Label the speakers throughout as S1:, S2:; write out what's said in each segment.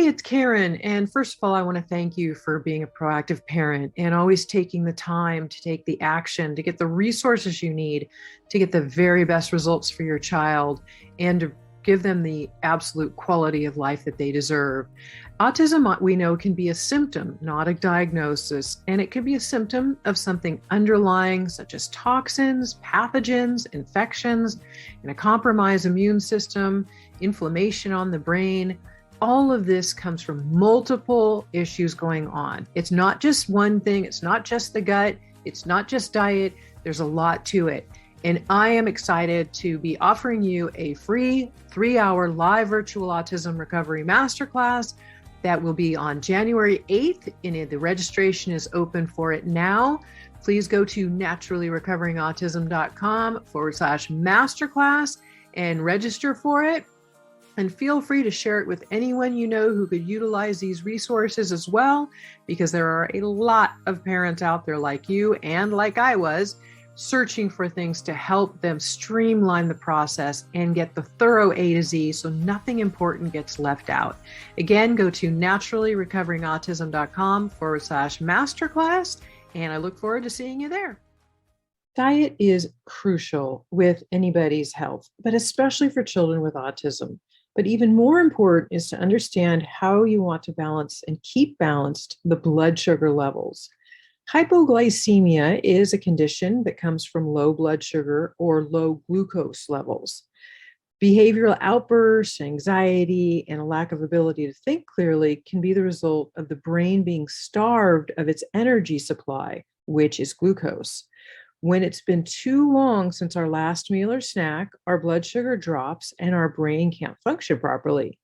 S1: it's Karen. And first of all, I want to thank you for being a proactive parent and always taking the time to take the action to get the resources you need to get the very best results for your child and to give them the absolute quality of life that they deserve. Autism, we know, can be a symptom, not a diagnosis, and it can be a symptom of something underlying, such as toxins, pathogens, infections, and a compromised immune system, inflammation on the brain. All of this comes from multiple issues going on. It's not just one thing. It's not just the gut. It's not just diet. There's a lot to it. And I am excited to be offering you a free 3-hour live virtual autism recovery masterclass that will be on January 8th. And the registration is open for it now. Please go to naturallyrecoveringautism.com/masterclass and register for it. And feel free to share it with anyone you know who could utilize these resources as well, because there are a lot of parents out there like you and like I was, searching for things to help them streamline the process and get the thorough A to Z so nothing important gets left out. Again, go to naturallyrecoveringautism.com/masterclass, and I look forward to seeing you there. Diet is crucial with anybody's health, but especially for children with autism. But even more important is to understand how you want to balance and keep balanced the blood sugar levels. Hypoglycemia is a condition that comes from low blood sugar or low glucose levels. Behavioral outbursts, anxiety, and a lack of ability to think clearly can be the result of the brain being starved of its energy supply, which is glucose. When it's been too long since our last meal or snack, our blood sugar drops and our brain can't function properly.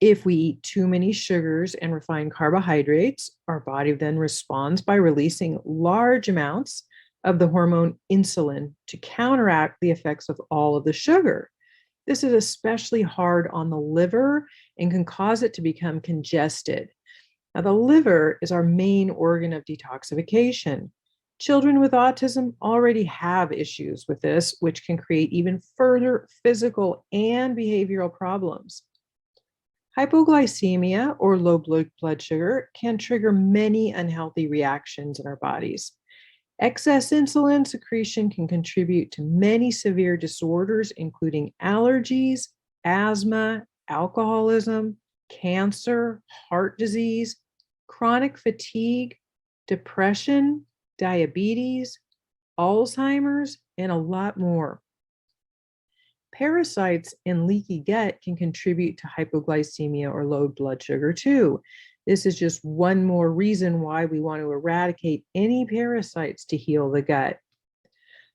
S1: If we eat too many sugars and refined carbohydrates, our body then responds by releasing large amounts of the hormone insulin to counteract the effects of all of the sugar. This is especially hard on the liver and can cause it to become congested. Now, the liver is our main organ of detoxification. Children with autism already have issues with this, which can create even further physical and behavioral problems. Hypoglycemia, or low blood sugar, can trigger many unhealthy reactions in our bodies. Excess insulin secretion can contribute to many severe disorders, including allergies, asthma, alcoholism, cancer, heart disease, chronic fatigue, depression, diabetes, Alzheimer's, and a lot more. Parasites and leaky gut can contribute to hypoglycemia or low blood sugar too. This is just one more reason why we want to eradicate any parasites to heal the gut.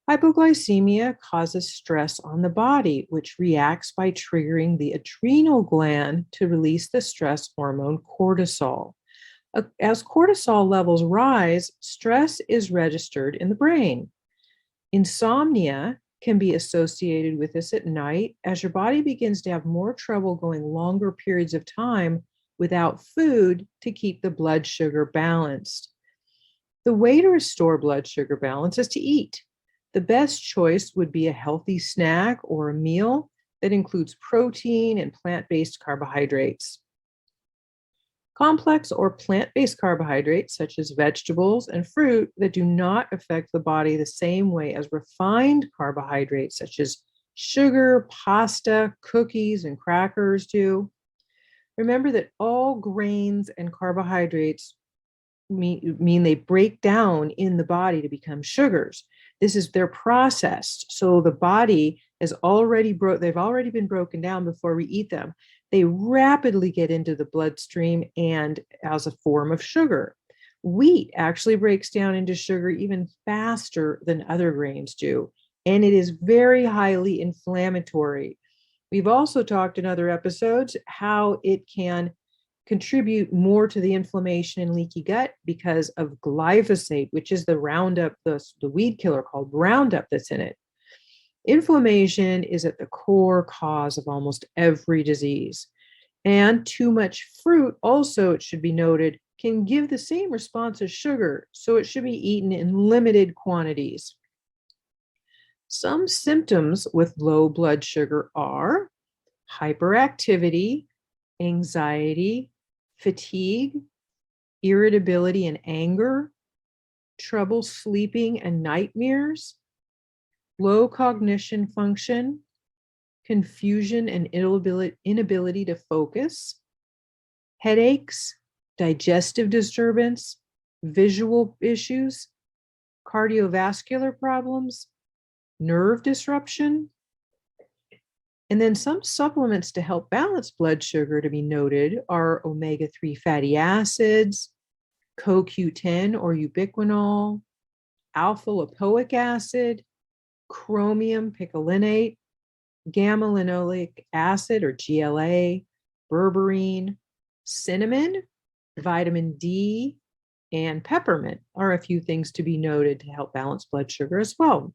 S1: Hypoglycemia causes stress on the body, which reacts by triggering the adrenal gland to release the stress hormone cortisol. As cortisol levels rise, stress is registered in the brain. Insomnia can be associated with this at night as your body begins to have more trouble going longer periods of time without food to keep the blood sugar balanced. The way to restore blood sugar balance is to eat. The best choice would be a healthy snack or a meal that includes protein and plant-based carbohydrates. Complex or plant-based carbohydrates, such as vegetables and fruit, that do not affect the body the same way as refined carbohydrates, such as sugar, pasta, cookies, and crackers do. Remember that all grains and carbohydrates mean they break down in the body to become sugars. They're processed, so the body they've already been broken down before we eat them. They rapidly get into the bloodstream and as a form of sugar. Wheat actually breaks down into sugar even faster than other grains do, and it is very highly inflammatory. We've also talked in other episodes how it can contribute more to the inflammation and leaky gut because of glyphosate, which is the Roundup, the weed killer called Roundup that's in it. Inflammation is at the core cause of almost every disease. And too much fruit also, it should be noted, can give the same response as sugar, so it should be eaten in limited quantities. Some symptoms with low blood sugar are hyperactivity, anxiety, fatigue, irritability and anger, trouble sleeping and nightmares, low cognition function, confusion and inability to focus, headaches, digestive disturbance, visual issues, cardiovascular problems, nerve disruption. And then some supplements to help balance blood sugar to be noted are omega-3 fatty acids, CoQ10 or ubiquinol, alpha lipoic acid, chromium picolinate, gamma linolenic acid or GLA, berberine, cinnamon, vitamin D, and peppermint are a few things to be noted to help balance blood sugar as well.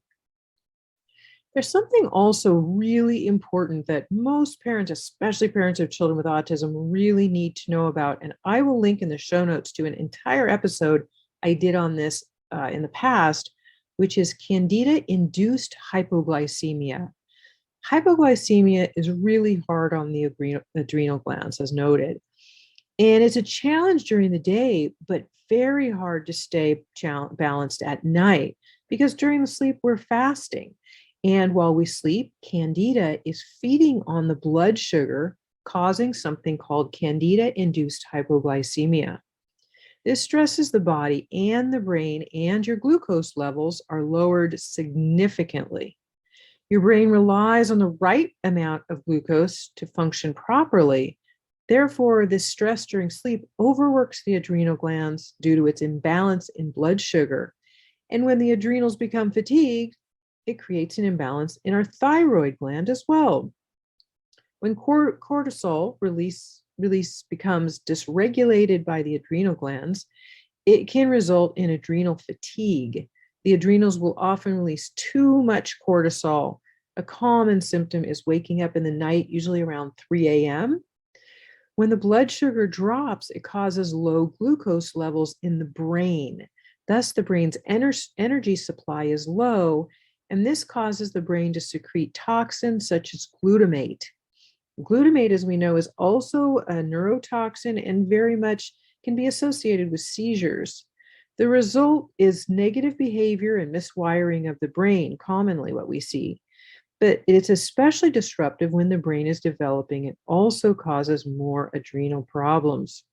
S1: There's something also really important that most parents, especially parents of children with autism, really need to know about. And I will link in the show notes to an entire episode I did on this in the past, which is candida-induced hypoglycemia. Hypoglycemia is really hard on the adrenal glands, as noted. And it's a challenge during the day, but very hard to stay balanced at night because during the sleep, we're fasting. And while we sleep, candida is feeding on the blood sugar, causing something called candida-induced hypoglycemia. This stresses the body and the brain, and your glucose levels are lowered significantly. Your brain relies on the right amount of glucose to function properly. Therefore, this stress during sleep overworks the adrenal glands due to its imbalance in blood sugar. And when the adrenals become fatigued, it creates an imbalance in our thyroid gland as well. When cortisol release becomes dysregulated by the adrenal glands, it can result in adrenal fatigue. The adrenals will often release too much cortisol. A common symptom is waking up in the night, usually around 3 a.m. When the blood sugar drops, it causes low glucose levels in the brain. Thus, the brain's energy supply is low, and this causes the brain to secrete toxins such as glutamate. Glutamate, as we know, is also a neurotoxin and very much can be associated with seizures. The result is negative behavior and miswiring of the brain, commonly what we see. But it's especially disruptive when the brain is developing. It also causes more adrenal problems.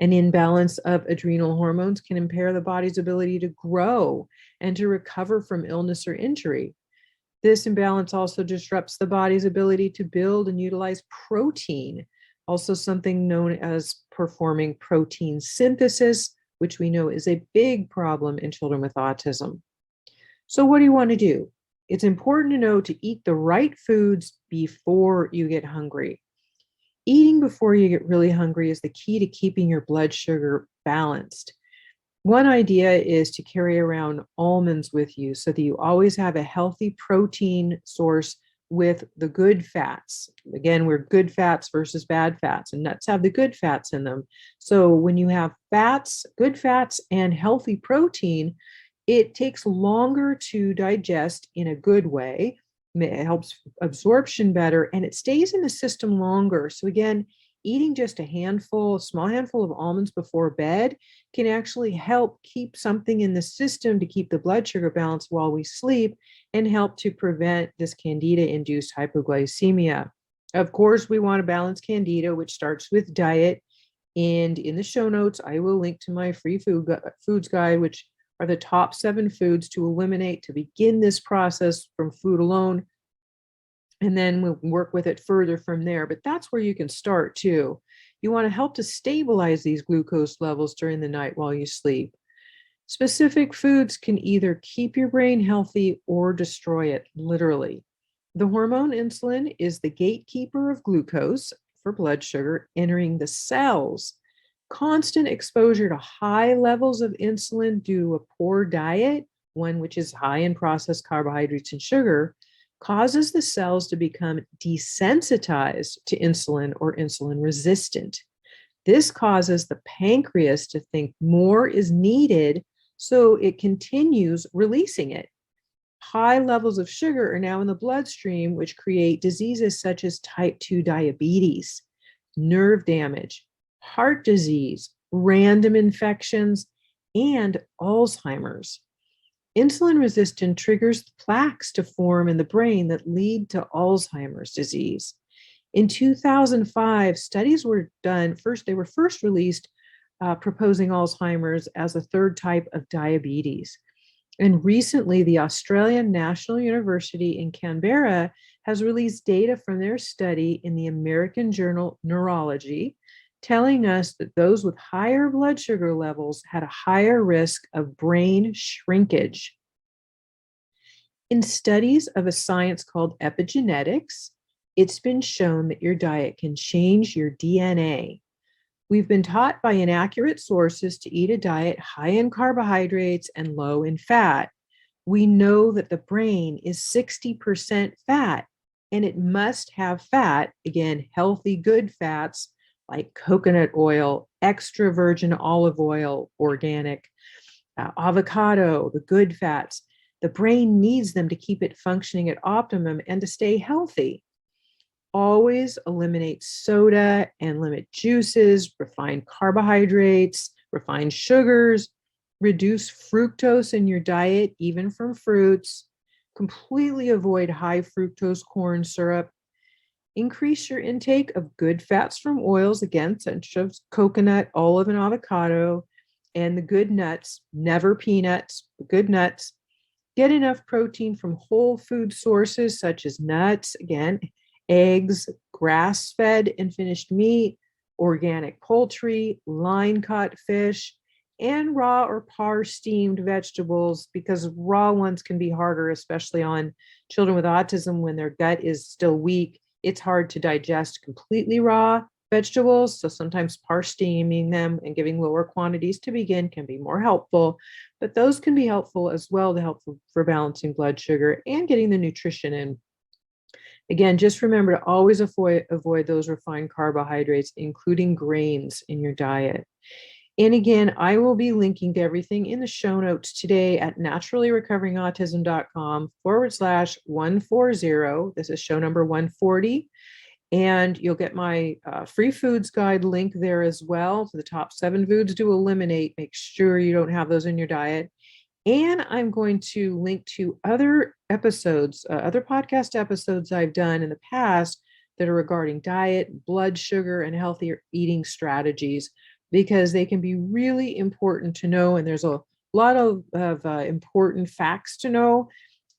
S1: An imbalance of adrenal hormones can impair the body's ability to grow and to recover from illness or injury. This imbalance also disrupts the body's ability to build and utilize protein, also something known as performing protein synthesis, which we know is a big problem in children with autism. So what do you want to do? It's important to know to eat the right foods before you get hungry. Eating before you get really hungry is the key to keeping your blood sugar balanced. One idea is to carry around almonds with you so that you always have a healthy protein source with the good fats. Again, we're good fats versus bad fats, and nuts have the good fats in them. So when you have fats, good fats, and healthy protein, it takes longer to digest in a good way. It helps absorption better, and it stays in the system longer. So again, eating just a small handful of almonds before bed can actually help keep something in the system to keep the blood sugar balanced while we sleep and help to prevent this candida-induced hypoglycemia. Of course, we want to balance candida, which starts with diet. And in the show notes, I will link to my free foods guide, which are the top 7 foods to eliminate to begin this process from food alone. And then we'll work with it further from there. But that's where you can start too. You want to help to stabilize these glucose levels during the night while you sleep. Specific foods can either keep your brain healthy or destroy it, literally. The hormone insulin is the gatekeeper of glucose for blood sugar entering the cells. Constant exposure to high levels of insulin due to a poor diet, one which is high in processed carbohydrates and sugar, causes the cells to become desensitized to insulin or insulin resistant. This causes the pancreas to think more is needed, so it continues releasing it. High levels of sugar are now in the bloodstream, which create diseases such as type 2 diabetes, nerve damage, heart disease, random infections, and Alzheimer's. Insulin resistance triggers plaques to form in the brain that lead to Alzheimer's disease. In 2005, studies were done. They were first released proposing Alzheimer's as a third type of diabetes. And recently, the Australian National University in Canberra has released data from their study in the American Journal Neurology, telling us that those with higher blood sugar levels had a higher risk of brain shrinkage. In studies of a science called epigenetics, it's been shown that your diet can change your DNA. We've been taught by inaccurate sources to eat a diet high in carbohydrates and low in fat. We know that the brain is 60% fat, and it must have fat, again, healthy, good fats like coconut oil, extra virgin olive oil, organic, avocado, the good fats. The brain needs them to keep it functioning at optimum and to stay healthy. Always eliminate soda and limit juices, refined carbohydrates, refined sugars, reduce fructose in your diet, even from fruits, completely avoid high fructose corn syrup, increase your intake of good fats from oils, again, such as coconut, olive, and avocado, and the good nuts, never peanuts, good nuts. Get enough protein from whole food sources such as nuts, again, eggs, grass-fed and finished meat, organic poultry, line-caught fish, and raw or par-steamed vegetables, because raw ones can be harder, especially on children with autism when their gut is still weak. It's hard to digest completely raw vegetables, so sometimes par-steaming them and giving lower quantities to begin can be more helpful, but those can be helpful as well to help for balancing blood sugar and getting the nutrition in. Again, just remember to always avoid those refined carbohydrates, including grains in your diet. And again, I will be linking to everything in the show notes today at naturallyrecoveringautism.com/140. This is show number 140. And you'll get my free foods guide link there as well to the top 7 foods to eliminate. Make sure you don't have those in your diet. And I'm going to link to other episodes, other podcast episodes I've done in the past that are regarding diet, blood sugar, and healthier eating strategies, because they can be really important to know. And there's a lot of important facts to know.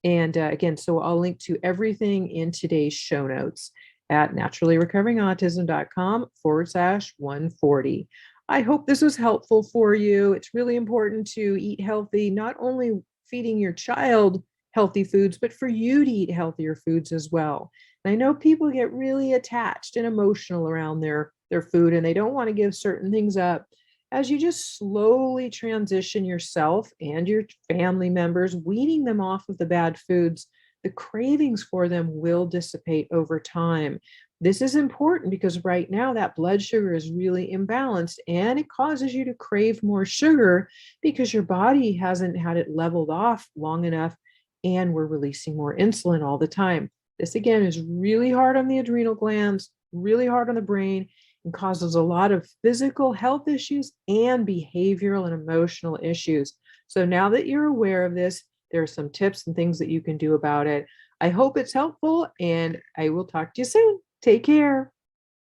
S1: And again, so I'll link to everything in today's show notes at naturallyrecoveringautism.com/140. I hope this was helpful for you. It's really important to eat healthy, not only feeding your child healthy foods, but for you to eat healthier foods as well. And I know people get really attached and emotional around their food, and they don't want to give certain things up. As you just slowly transition yourself and your family members, weaning them off of the bad foods, the cravings for them will dissipate over time. This is important because right now that blood sugar is really imbalanced, and it causes you to crave more sugar because your body hasn't had it leveled off long enough, and we're releasing more insulin all the time. This again is really hard on the adrenal glands, really hard on the brain, and causes a lot of physical health issues and behavioral and emotional issues. So now that you're aware of this, there are some tips and things that you can do about it. I hope it's helpful, and I will talk to you soon. Take care.